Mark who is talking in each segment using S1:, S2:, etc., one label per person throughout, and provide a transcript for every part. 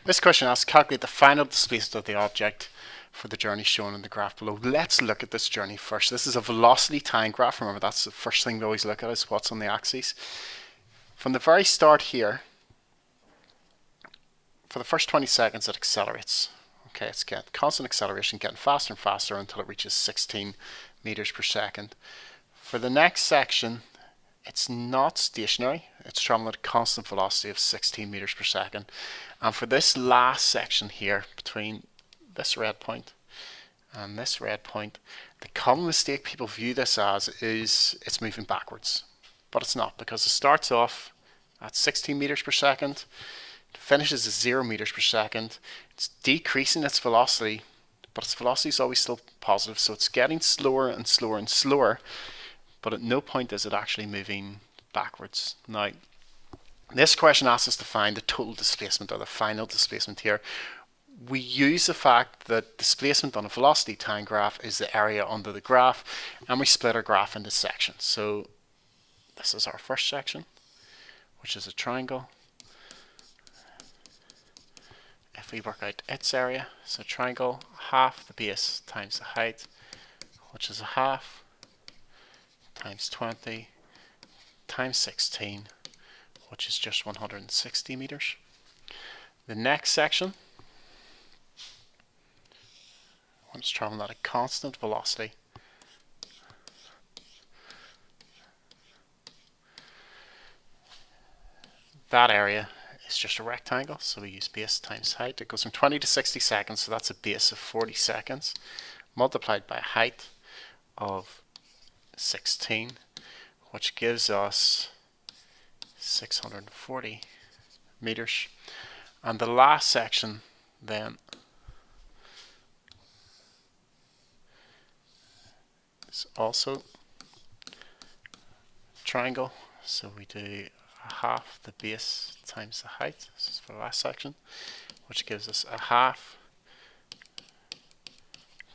S1: This question asks, calculate the final displacement of the object for the journey shown in the graph below. Let's look at this journey first. This is a velocity time graph. Remember, that's the first thing we always look at, is what's on the axis. From the very start here, for the first 20 seconds it accelerates. Okay, it's getting constant acceleration, getting faster and faster until it reaches 16 meters per second. For the next section, it's not stationary, it's traveling at a constant velocity of 16 meters per second. And for this last section here, between this red point and this red point, the common mistake people view this as is it's moving backwards. But it's not, because it starts off at 16 meters per second, it finishes at 0 meters per second. It's decreasing its velocity, but its velocity is always still positive, so it's getting slower and slower and slower, but at no point is it actually moving backwards. Now, this question asks us to find the total displacement, or the final displacement here. We use the fact that displacement on a velocity time graph is the area under the graph, and we split our graph into sections. So this is our first section, which is a triangle. If we work out its area, so triangle, half the base times the height, which is a half, times 20 times 16, which is just 160 meters. The next section, when it's traveling at a constant velocity, that area is just a rectangle, so we use base times height. It goes from 20 to 60 seconds, so that's a base of 40 seconds, multiplied by a height of 16, which gives us 640 meters. And the last section then is also triangle, so we do half the base times the height. This is for the last section, which gives us a half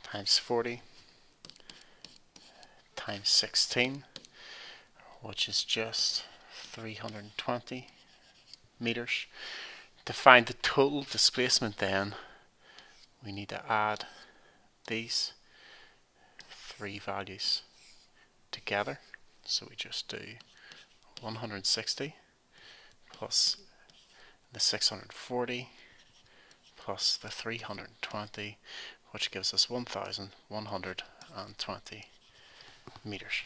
S1: times 40 times 16, which is just 320 meters. To find the total displacement then, we need to add these three values together. So we just do 160 plus the 640 plus the 320, which gives us 1,120 meters.